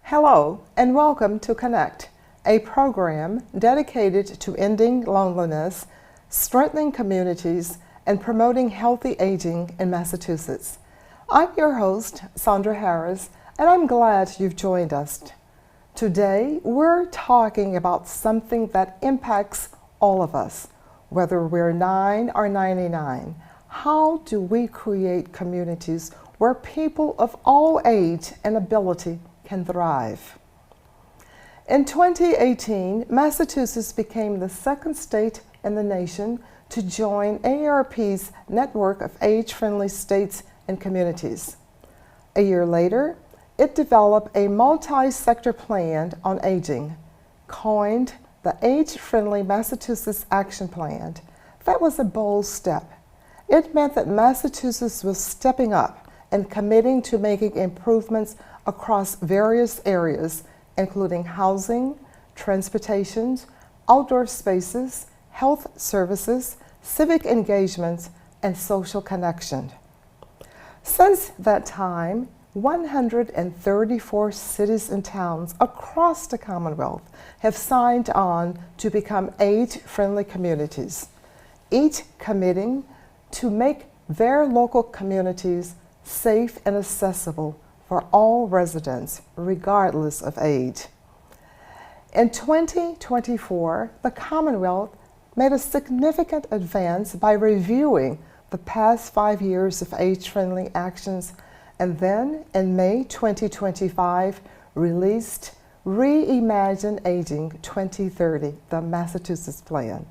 Hello and welcome to Connect, a program dedicated to ending loneliness, strengthening communities, and promoting healthy aging in Massachusetts. I'm your host, Sandra Harris, and I'm glad you've joined us. Today, we're talking about something that impacts all of us, whether we're 9 or 99. How do we create communities where people of all age and ability can thrive? In 2018, Massachusetts became the second state in the nation to join AARP's network of age-friendly states and communities. A year later, it developed a multi-sector plan on aging, coined the Age-Friendly Massachusetts Action Plan. That was a bold step. It meant that Massachusetts was stepping up and committing to making improvements across various areas, including housing, transportation, outdoor spaces, health services, civic engagement, and social connection. Since that time, 134 cities and towns across the Commonwealth have signed on to become age-friendly communities, each committing to make their local communities safe and accessible for all residents, regardless of age. In 2024, the Commonwealth made a significant advance by reviewing the past 5 years of age-friendly actions, and then in May 2025 released Reimagine Aging 2030, the Massachusetts Plan,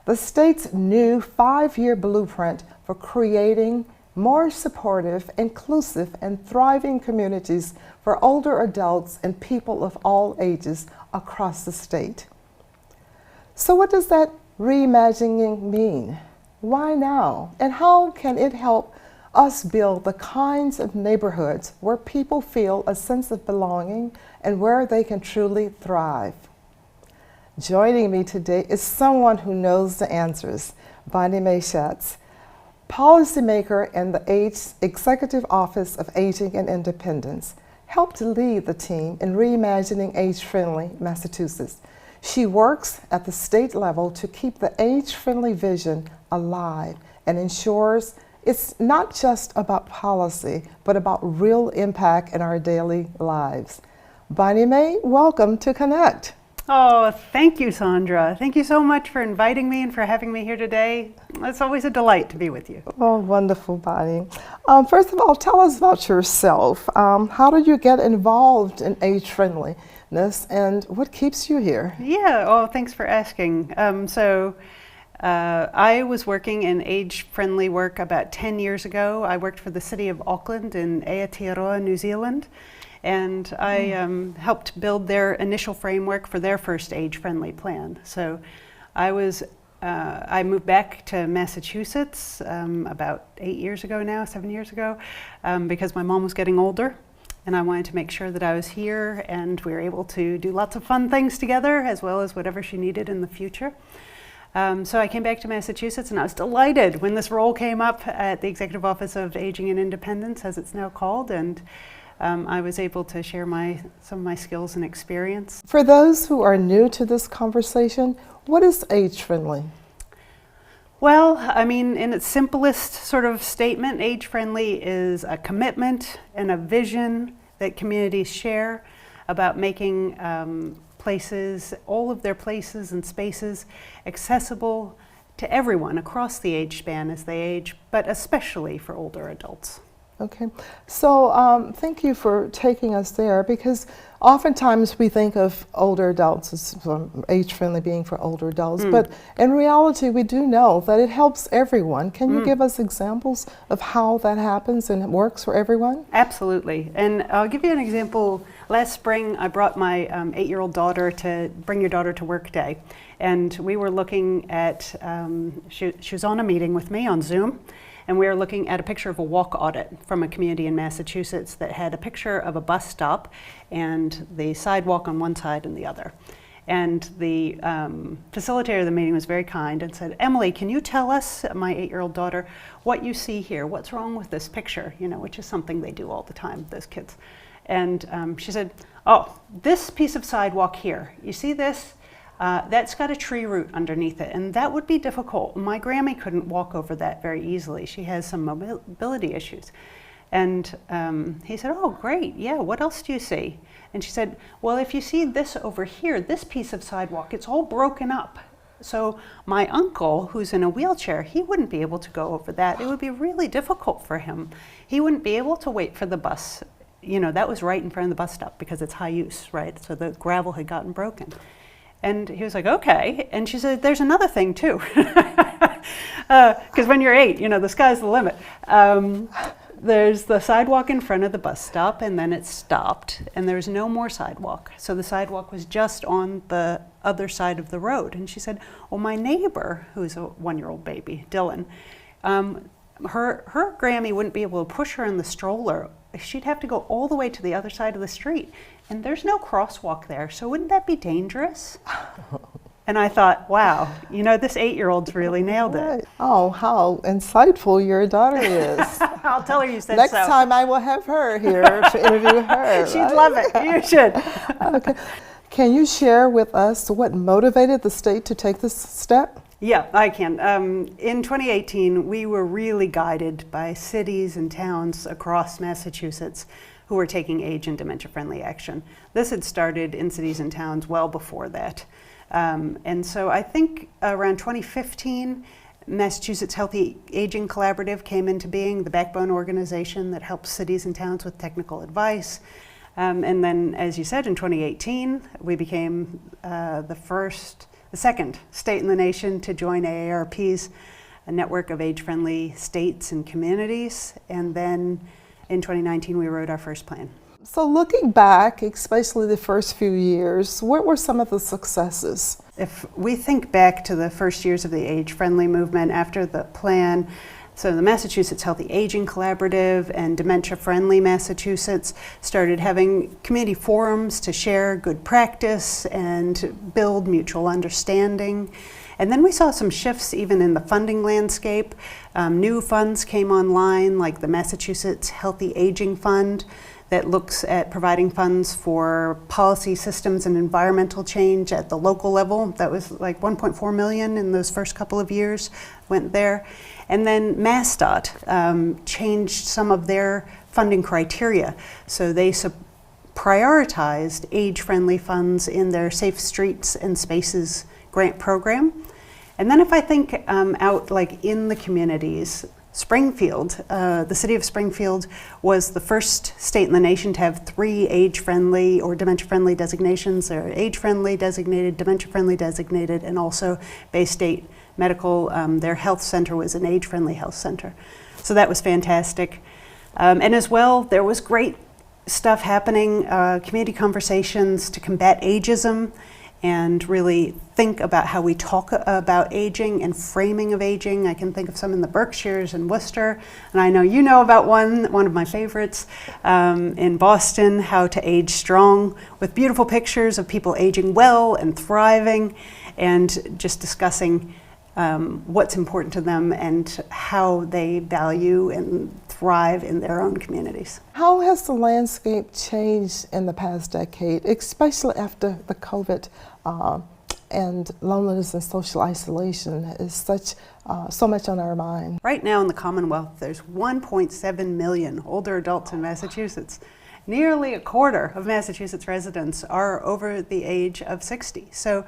the state's new 5-year blueprint for creating more supportive, inclusive, and thriving communities for older adults and people of all ages across the state. So what does that reimagining mean? Why now? And how can it help us build the kinds of neighborhoods where people feel a sense of belonging and where they can truly thrive? Joining me today is someone who knows the answers, Bonnie Shantz, policymaker in the Executive Office of Aging and Independence, helped lead the team in reimagining age-friendly Massachusetts. She works at the state level to keep the age-friendly vision alive and ensures it's not just about policy, but about real impact in our daily lives. Bonnie Mae, welcome to Connect. Oh, thank you, Sandra. Thank you so much for inviting me and for having me here today. It's always a delight to be with you. Oh, wonderful, Bonnie. First of all, tell us about yourself. How did you get involved in age-friendliness and what keeps you here? Yeah, oh, thanks for asking. I was working in age-friendly work about 10 years ago. I worked for the City of Auckland in Aotearoa, New Zealand. And I helped build their initial framework for their first age-friendly plan. So I moved back to Massachusetts about 7 years ago, because my mom was getting older, and I wanted to make sure that I was here and we were able to do lots of fun things together, as well as whatever she needed in the future. So I came back to Massachusetts, and I was delighted when this role came up at the Executive Office of Aging and Independence, as it's now called, and I was able to share some of my skills and experience. For those who are new to this conversation, what is age-friendly? Well, I mean, in its simplest sort of statement, age-friendly is a commitment and a vision that communities share about making all of their places and spaces accessible to everyone across the age span as they age, but especially for older adults. Okay, so thank you for taking us there, because oftentimes we think of older adults as age-friendly being for older adults, but in reality we do know that it helps everyone. Can you give us examples of how that happens and it works for everyone? Absolutely, and I'll give you an example. Last spring I brought my 8-year-old daughter to Bring Your Daughter to Work Day, and we were looking at, she was on a meeting with me on Zoom, and we were looking at a picture of a walk audit from a community in Massachusetts that had a picture of a bus stop and the sidewalk on one side and the other. And the facilitator of the meeting was very kind and said, "Emily, can you tell us, my 8-year-old daughter, what you see here? What's wrong with this picture?" You know, which is something they do all the time, those kids. And she said, oh, this piece of sidewalk here, you see this? That's got a tree root underneath it, and that would be difficult. My Grammy couldn't walk over that very easily. She has some mobility issues. And he said, oh, great, yeah, what else do you see? And she said, well, if you see this over here, this piece of sidewalk, it's all broken up. So my uncle, who's in a wheelchair, he wouldn't be able to go over that. It would be really difficult for him. He wouldn't be able to wait for the bus. You know, that was right in front of the bus stop because it's high use, right? So the gravel had gotten broken. And he was like, okay. And she said, there's another thing too. Because when you're 8, you know, the sky's the limit. There's the sidewalk in front of the bus stop, and then it stopped, and there's no more sidewalk. So the sidewalk was just on the other side of the road. And she said, well, my neighbor, who's a 1-year-old baby, Dylan, her Grammy wouldn't be able to push her in the stroller. She'd have to go all the way to the other side of the street. And there's no crosswalk there, so wouldn't that be dangerous? And I thought, wow, you know, this 8-year-old's really nailed it. Oh, how insightful your daughter is. I'll tell her you said Next so. Next time I will have her here to interview her. She'd love it. You should. Okay. Can you share with us what motivated the state to take this step? Yeah, I can. In 2018, we were really guided by cities and towns across Massachusetts who were taking age and dementia-friendly action. This had started in cities and towns well before that. And so I think around 2015, Massachusetts Healthy Aging Collaborative came into being, the backbone organization that helps cities and towns with technical advice. And then, as you said, in 2018, we became the second state in the nation to join AARP's a network of age-friendly states and communities. And then in 2019, we wrote our first plan. So looking back, especially the first few years, what were some of the successes? If we think back to the first years of the age-friendly movement after the plan, so the Massachusetts Healthy Aging Collaborative and Dementia Friendly Massachusetts started having community forums to share good practice and build mutual understanding. And then we saw some shifts even in the funding landscape. New funds came online, like the Massachusetts Healthy Aging Fund, that looks at providing funds for policy systems and environmental change at the local level. That was like 1.4 million in those first couple of years went there. And then MassDOT changed some of their funding criteria. So they prioritized age-friendly funds in their Safe Streets and Spaces grant program. And then if I think out like in the communities, Springfield, the city of Springfield was the first state in the nation to have 3 age-friendly or dementia-friendly designations. They're age-friendly designated, dementia-friendly designated, and also Bay State Medical, their health center was an age-friendly health center. So that was fantastic. And as well, there was great stuff happening, community conversations to combat ageism, and really think about how we talk about aging and framing of aging. I can think of some in the Berkshires and Worcester, and I know you know about one of my favorites in Boston, How to Age Strong, with beautiful pictures of people aging well and thriving, and just discussing what's important to them and how they value and thrive in their own communities. How has the landscape changed in the past decade, especially after the COVID and loneliness and social isolation is so much on our mind? Right now in the Commonwealth, there's 1.7 million older adults in Massachusetts. Nearly a quarter of Massachusetts residents are over the age of 60. So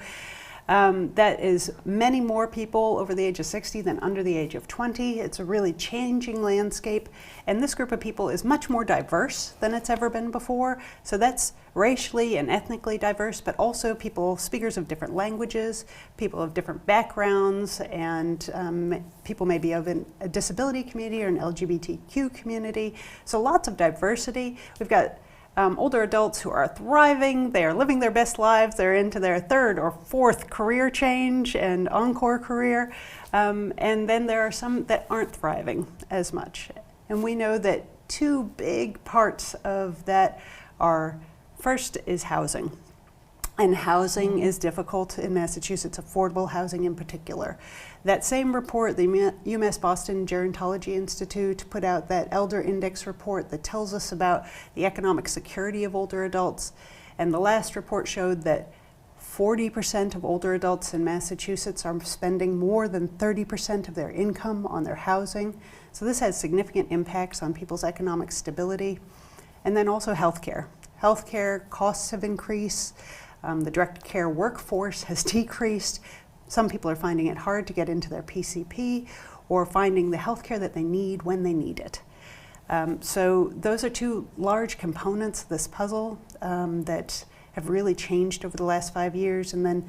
that is many more people over the age of 60 than under the age of 20. It's a really changing landscape, and this group of people is much more diverse than it's ever been before. So that's racially and ethnically diverse, but also people, speakers of different languages, people of different backgrounds, and people maybe of a disability community or an LGBTQ community. So lots of diversity. We've got older adults who are thriving, they are living their best lives, they're into their 3rd or 4th career change and encore career, and then there are some that aren't thriving as much. And we know that 2 big parts of that are, first is housing. And housing is difficult in Massachusetts, affordable housing in particular. That same report, the UMass Boston Gerontology Institute put out that Elder Index report that tells us about the economic security of older adults. And the last report showed that 40% of older adults in Massachusetts are spending more than 30% of their income on their housing. So this has significant impacts on people's economic stability. And then also healthcare. Healthcare costs have increased. The direct care workforce has decreased. Some people are finding it hard to get into their PCP or finding the healthcare that they need when they need it. So those are two large components of this puzzle that have really changed over the last 5 years. And then,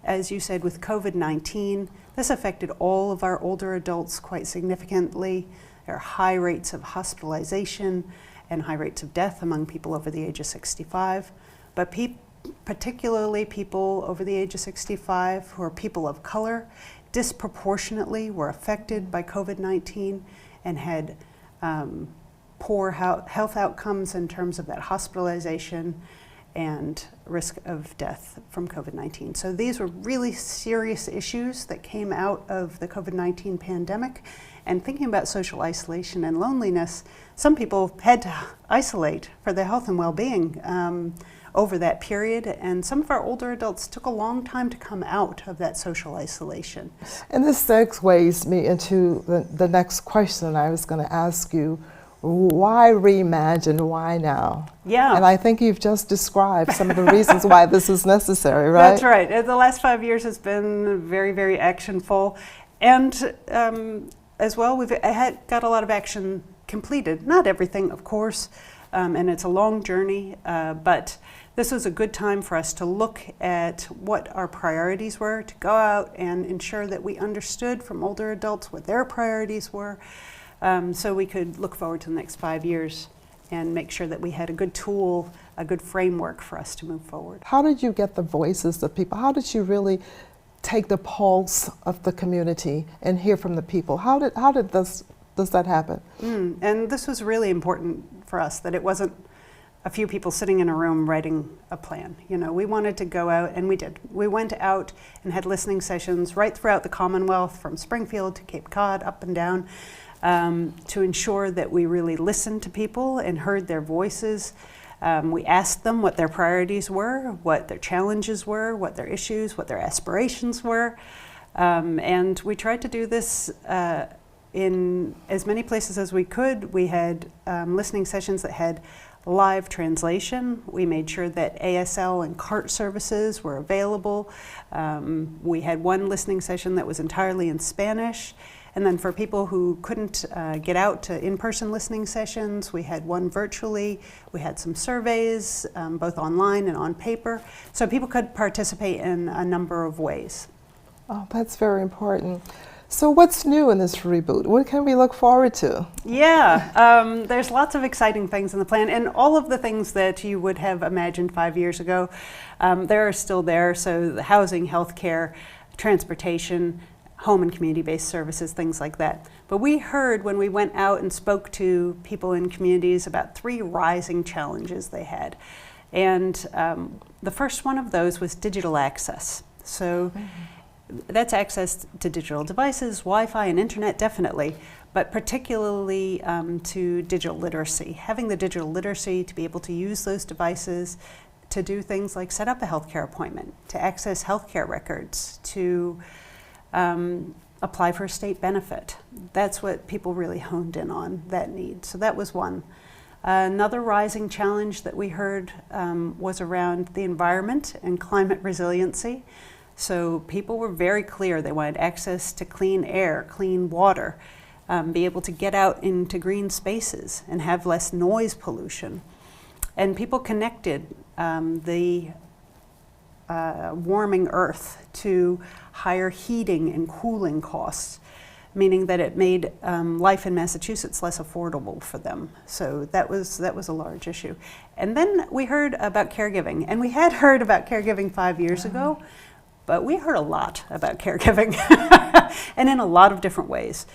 as you said, with COVID-19, this affected all of our older adults quite significantly. There are high rates of hospitalization and high rates of death among people over the age of 65. But particularly people over the age of 65 who are people of color disproportionately were affected by COVID-19 and had poor health outcomes in terms of that hospitalization and risk of death from COVID-19. So these were really serious issues that came out of the COVID-19 pandemic. And thinking about social isolation and loneliness, some people had to isolate for their health and well-being over that period, and some of our older adults took a long time to come out of that social isolation. And this segues me into the next question I was going to ask you. Why reimagine? Why now? Yeah. And I think you've just described some of the reasons why this is necessary, right? That's right. The last 5 years has been very, very actionful. And as well, we've got a lot of action completed. Not everything, of course, and it's a long journey, but this was a good time for us to look at what our priorities were, to go out and ensure that we understood from older adults what their priorities were, so we could look forward to the next 5 years and make sure that we had a good tool, a good framework for us to move forward. How did you get the voices of people? How did you really take the pulse of the community and hear from the people? How did does that happen? And this was really important for us, that it wasn't a few people sitting in a room writing a plan. You know, we wanted to go out, and we did. We went out and had listening sessions right throughout the Commonwealth, from Springfield to Cape Cod, up and down, to ensure that we really listened to people and heard their voices. We asked them what their priorities were, what their challenges were, what their issues, what their aspirations were. And we tried to do this in as many places as we could. We had listening sessions that had live translation. We made sure that ASL and CART services were available. We had one listening session that was entirely in Spanish. And then for people who couldn't get out to in-person listening sessions, we had one virtually. We had some surveys, both online and on paper. So people could participate in a number of ways. Oh, that's very important. So what's new in this reboot? What can we look forward to? Yeah, there's lots of exciting things in the plan, and all of the things that you would have imagined 5 years ago, they're still there. So the housing, healthcare, transportation, home and community-based services, things like that. But we heard when we went out and spoke to people in communities about 3 rising challenges they had. And the first one of those was digital access. So that's access to digital devices, Wi-Fi and internet, definitely, but particularly to digital literacy. Having the digital literacy to be able to use those devices to do things like set up a healthcare appointment, to access healthcare records, to apply for a state benefit. That's what people really honed in on, that need. So that was one. Another rising challenge that we heard was around the environment and climate resiliency. So people were very clear they wanted access to clean air, clean water, be able to get out into green spaces and have less noise pollution. And people connected the warming earth to higher heating and cooling costs, meaning that it made life in Massachusetts less affordable for them. So that was a large issue. And then we heard about caregiving, and we had heard about caregiving 5 years ago, but we heard a lot about caregiving, and in a lot of different ways.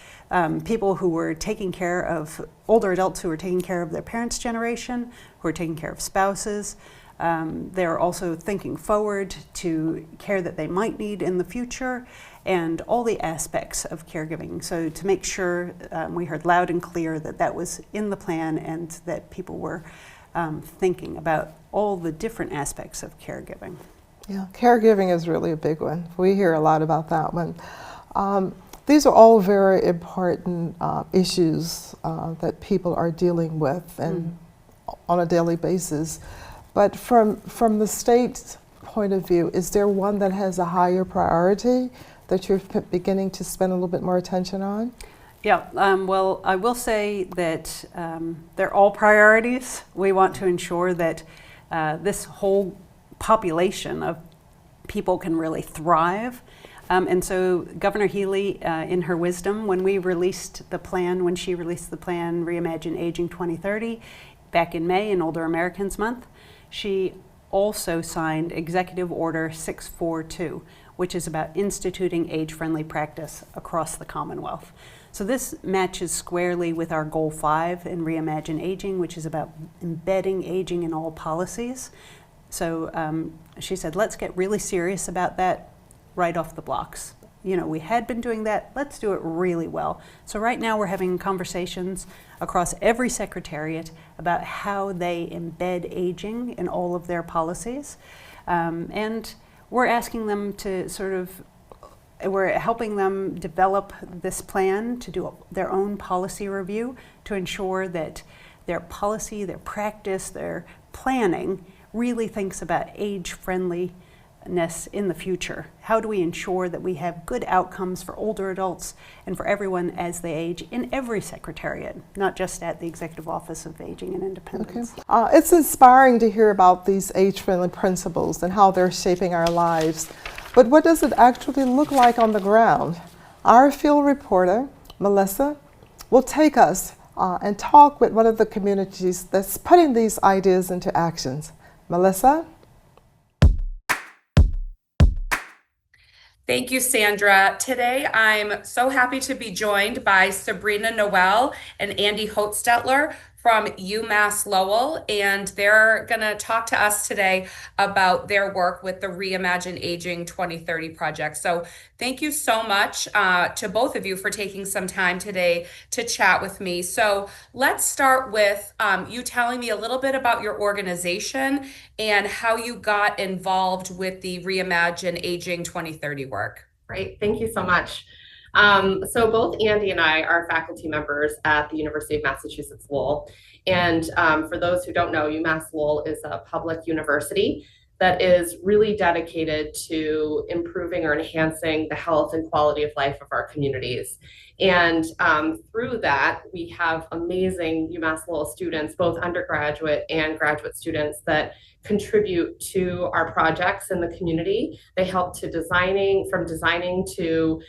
People who were taking care of, older adults who were taking care of their parents' generation, who were taking care of spouses, They're also thinking forward to care that they might need in the future and all the aspects of caregiving. So to make sure we heard loud and clear that that was in the plan and that people were thinking about all the different aspects of caregiving. Yeah, caregiving is really a big one. We hear a lot about that one. These are all very important issues that people are dealing with and on a daily basis. But from the state's point of view, is there one that has a higher priority that you're beginning to spend a little bit more attention on? Yeah, well, I will say that they're all priorities. We want to ensure that this whole population of people can really thrive. And so Governor Healy, in her wisdom, when she released the plan, Reimagine Aging 2030, back in May in Older Americans Month, she also signed Executive Order 642, which is about instituting age-friendly practice across the Commonwealth. So this matches squarely with our Goal 5 in Reimagine Aging, which is about embedding aging in all policies. So she said, let's get really serious about that right off the blocks. You know, we had been doing that, let's do it really well. So right now we're having conversations across every secretariat about how they embed aging in all of their policies. And we're asking them to we're helping them develop this plan to do their own policy review to ensure that their policy, their practice, their planning really thinks about age-friendliness in the future. How do we ensure that we have good outcomes for older adults and for everyone as they age in every secretariat, not just at the Executive Office of Aging and Independence? Okay. It's inspiring to hear about these age-friendly principles and how they're shaping our lives. But what does it actually look like on the ground? Our field reporter, Melissa, will take us and talk with one of the communities that's putting these ideas into actions. Melissa? Thank you, Sandra. Today, I'm so happy to be joined by Sabrina Noel and Andy Hochstetler from UMass Lowell, and they're going to talk to us today about their work with the Reimagine Aging 2030 project. So thank you so much to both of you for taking some time today to chat with me. So let's start with you telling me a little bit about your organization and how you got involved with the Reimagine Aging 2030 work. Great, thank you so much. So both Andy and I are faculty members at the University of Massachusetts Lowell. And for those who don't know, UMass Lowell is a public university that is really dedicated to improving or enhancing the health and quality of life of our communities. And through that, we have amazing UMass Lowell students, both undergraduate and graduate students, that contribute to our projects in the community. They help to designing to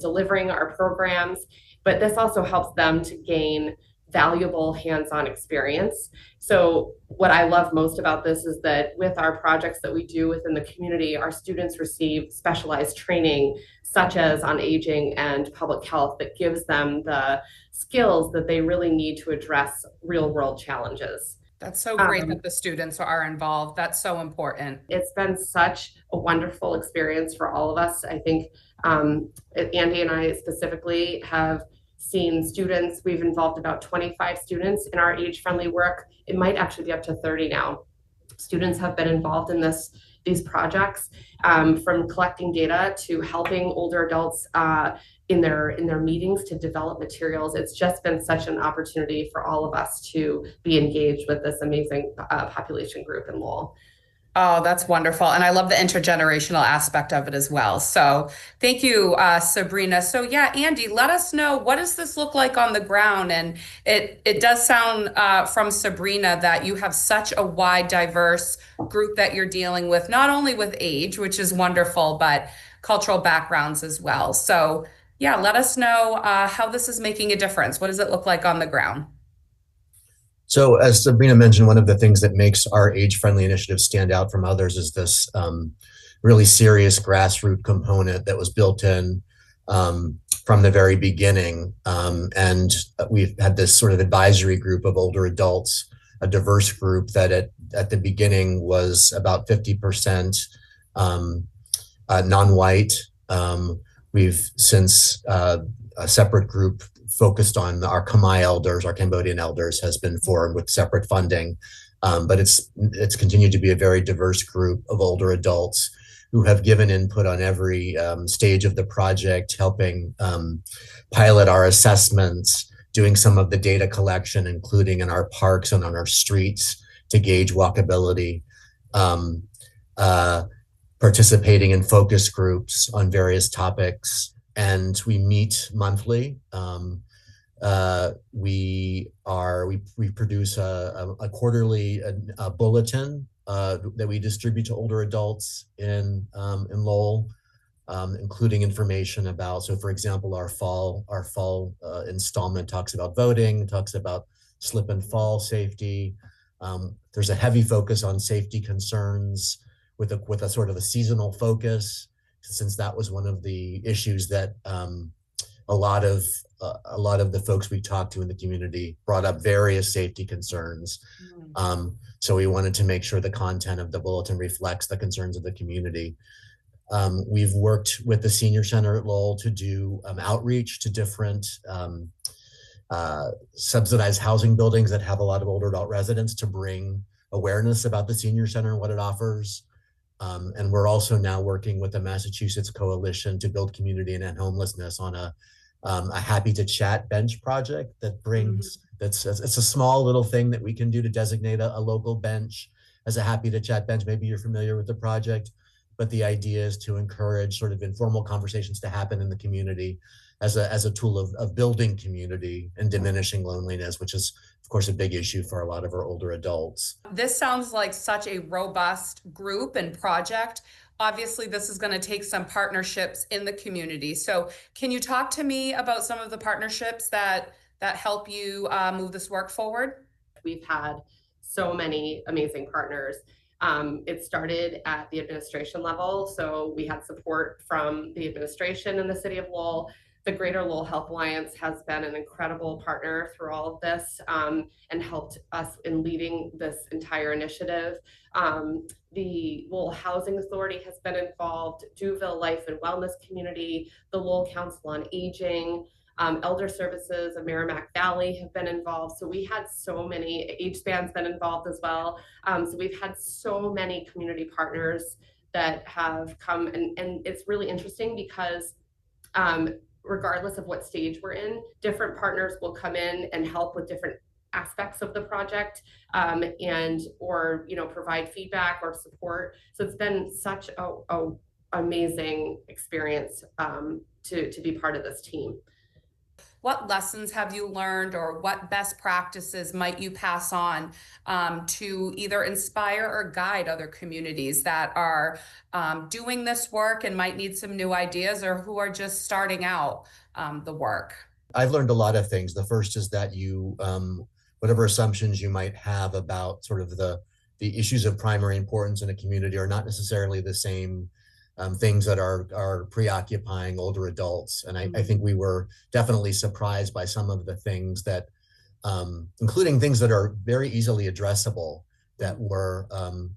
delivering our programs, but this also helps them to gain valuable hands-on experience. So what I love most about this is that with our projects that we do within the community, our students receive specialized training, such as on aging and public health, that gives them the skills that they really need to address real-world challenges. That's so great that the students are involved. That's so important. It's been such a wonderful experience for all of us. I think Andy and I specifically have seen students. We've involved about 25 students in our age-friendly work. It might actually be up to 30 now. Students have been involved in these projects, from collecting data to helping older adults in their meetings to develop materials. It's just been such an opportunity for all of us to be engaged with this amazing population group in Lowell. Oh, that's wonderful. And I love the intergenerational aspect of it as well. So thank you, Sabrina. So yeah, Andy, let us know, what does this look like on the ground? And it does sound from Sabrina that you have such a wide, diverse group that you're dealing with, not only with age, which is wonderful, but cultural backgrounds as well. So yeah, let us know how this is making a difference. What does it look like on the ground? So as Sabrina mentioned, one of the things that makes our age-friendly initiative stand out from others is this really serious grassroots component that was built in from the very beginning. And we've had this sort of advisory group of older adults, a diverse group that at the beginning was about 50% non-white. We've since a separate group focused on our Khmer elders, our Cambodian elders, has been formed with separate funding. But it's continued to be a very diverse group of older adults who have given input on every stage of the project, helping pilot our assessments, doing some of the data collection, including in our parks and on our streets to gauge walkability, participating in focus groups on various topics. And we meet monthly. We produce a quarterly bulletin that we distribute to older adults in Lowell, including information about, so for example, our fall installment talks about voting, talks about slip and fall safety. There's a heavy focus on safety concerns with a sort of a seasonal focus, since that was one of the issues that a lot of the folks we talked to in the community brought up various safety concerns. So we wanted to make sure the content of the bulletin reflects the concerns of the community. We've worked with the Senior Center at Lowell to do outreach to different subsidized housing buildings that have a lot of older adult residents to bring awareness about the Senior Center and what it offers. And we're also now working with the Massachusetts Coalition to build community and end homelessness on a Happy to Chat bench project that brings, it's a small little thing that we can do to designate a local bench as a Happy to Chat bench. Maybe you're familiar with the project, but the idea is to encourage sort of informal conversations to happen in the community as a tool of building community and diminishing loneliness, which is, of course, a big issue for a lot of our older adults. This sounds like such a robust group and project. Obviously, this is going to take some partnerships in the community. So can you talk to me about some of the partnerships that help you move this work forward? We've had so many amazing partners. It started at the administration level. So we had support from the administration in the city of Lowell. The Greater Lowell Health Alliance has been an incredible partner through all of this and helped us in leading this entire initiative. The Lowell Housing Authority has been involved, Duville Life and Wellness Community, the Lowell Council on Aging, Elder Services of Merrimack Valley have been involved. So we had so many, AgeSpan's been involved as well. So we've had so many community partners that have come, and it's really interesting because regardless of what stage we're in, different partners will come in and help with different aspects of the project and or provide feedback or support. So it's been such a amazing experience to be part of this team. What lessons have you learned, or what best practices might you pass on to either inspire or guide other communities that are doing this work and might need some new ideas, or who are just starting out the work? I've learned a lot of things. The first is that you, whatever assumptions you might have about sort of the issues of primary importance in a community are not necessarily the same things that are preoccupying older adults. And I think we were definitely surprised by some of the things that, including things that are very easily addressable, that were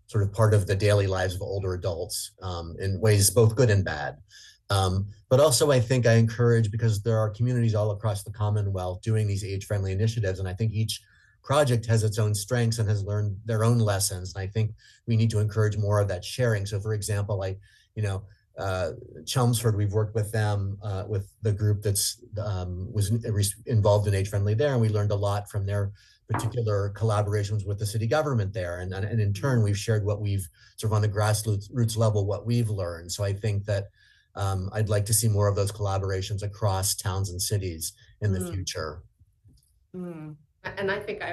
sort of part of the daily lives of older adults in ways both good and bad. But also I think I encourage, because there are communities all across the Commonwealth doing these age-friendly initiatives, and I think each project has its own strengths and has learned their own lessons. And I think we need to encourage more of that sharing. So for example, Chelmsford, we've worked with them, with the group that's was involved in Age Friendly there, and we learned a lot from their particular collaborations with the city government there. And in turn, we've shared what we've sort of on the grassroots level, what we've learned. So I think that I'd like to see more of those collaborations across towns and cities in the future. And I think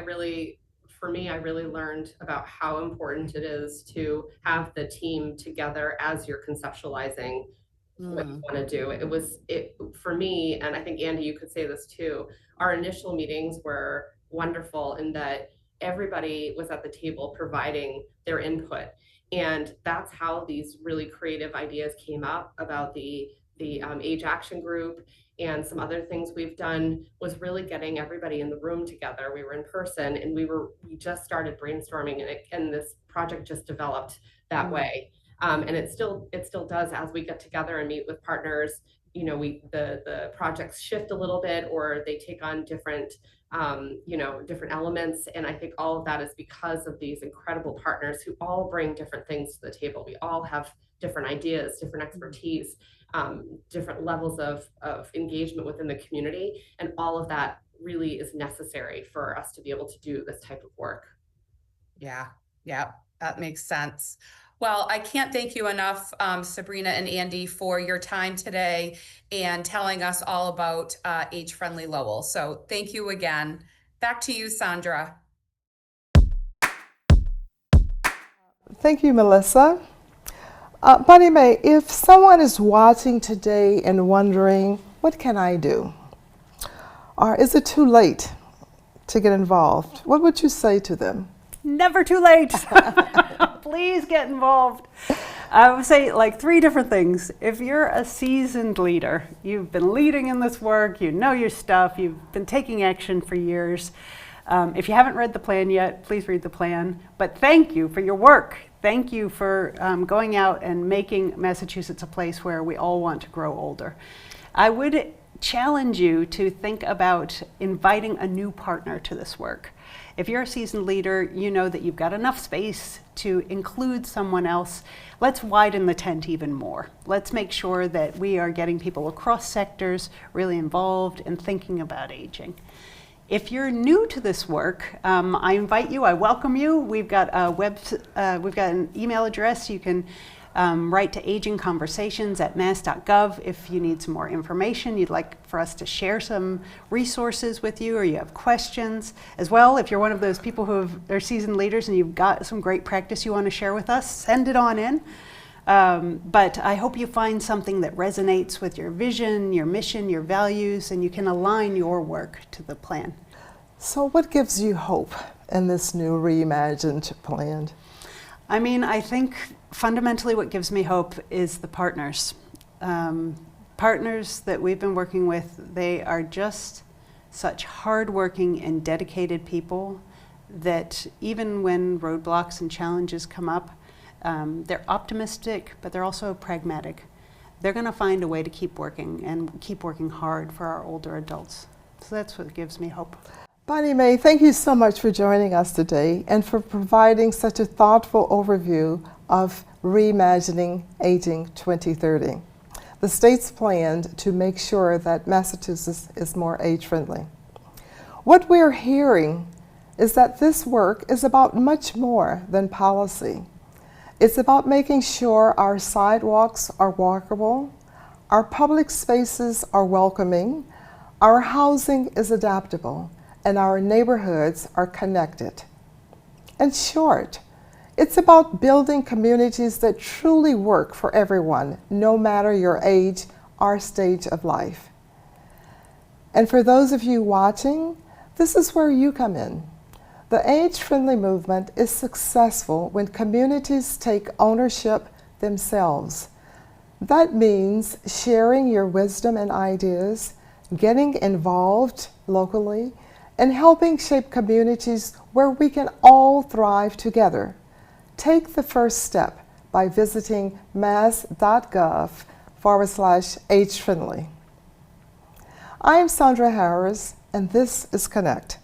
for me, I really learned about how important it is to have the team together as you're conceptualizing what you want to do. It for me, and I think Andy, you could say this too, our initial meetings were wonderful in that everybody was at the table providing their input. And that's how these really creative ideas came up about the the Age Action Group and some other things we've done was really getting everybody in the room together. We were in person and we just started brainstorming, and this project just developed that way. And it still does as we get together and meet with partners. The projects shift a little bit, or they take on different different elements. And I think all of that is because of these incredible partners who all bring different things to the table. We all have different ideas, different expertise, different levels of engagement within the community. And all of that really is necessary for us to be able to do this type of work. Yeah, that makes sense. Well, I can't thank you enough, Sabrina and Andy, for your time today and telling us all about Age Friendly Lowell. So thank you again. Back to you, Sandra. Thank you, Melissa. Bunny Mae, if someone is watching today and wondering, what can I do? Or is it too late to get involved? What would you say to them? Never too late. Please get involved. I would say like 3 different things. If you're a seasoned leader, you've been leading in this work, you know your stuff, you've been taking action for years. If you haven't read the plan yet, please read the plan. But thank you for your work. Thank you for going out and making Massachusetts a place where we all want to grow older. I would challenge you to think about inviting a new partner to this work. If you're a seasoned leader, you know that you've got enough space to include someone else. Let's widen the tent even more. Let's make sure that we are getting people across sectors really involved and thinking about aging. If you're new to this work, I invite you, I welcome you. We've got an email address. You can write to agingconversations@mass.gov if you need some more information, you'd like for us to share some resources with you, or you have questions. As well, if you're one of those people who are seasoned leaders and you've got some great practice you want to share with us, send it on in. But I hope you find something that resonates with your vision, your mission, your values, and you can align your work to the plan. So what gives you hope in this new reimagined plan? I mean, I think fundamentally what gives me hope is the partners. Partners that we've been working with, they are just such hardworking and dedicated people that even when roadblocks and challenges come up, they're optimistic, but they're also pragmatic. They're going to find a way to keep working and keep working hard for our older adults. So that's what gives me hope. Bunny Mae, thank you so much for joining us today and for providing such a thoughtful overview of Reimagining Aging 2030, the state's plan to make sure that Massachusetts is more age-friendly. What we're hearing is that this work is about much more than policy. It's about making sure our sidewalks are walkable, our public spaces are welcoming, our housing is adaptable, and our neighborhoods are connected. In short, it's about building communities that truly work for everyone, no matter your age or stage of life. And for those of you watching, this is where you come in. The age-friendly movement is successful when communities take ownership themselves. That means sharing your wisdom and ideas, getting involved locally, and helping shape communities where we can all thrive together. Take the first step by visiting mass.gov/age-friendly. I am Sandra Harris, and this is Connect.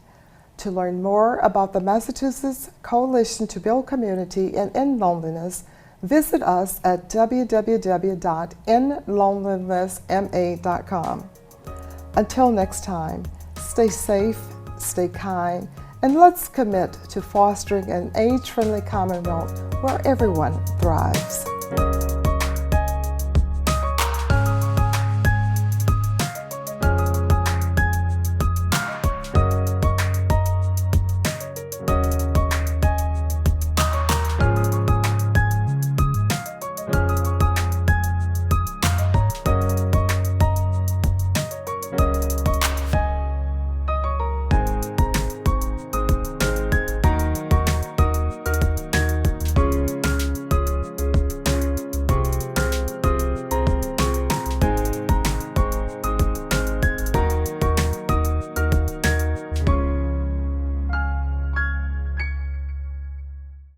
To learn more about the Massachusetts Coalition to Build Community and End Loneliness, visit us at www.endlonelinessma.com. Until next time, stay safe, stay kind, and let's commit to fostering an age-friendly Commonwealth where everyone thrives.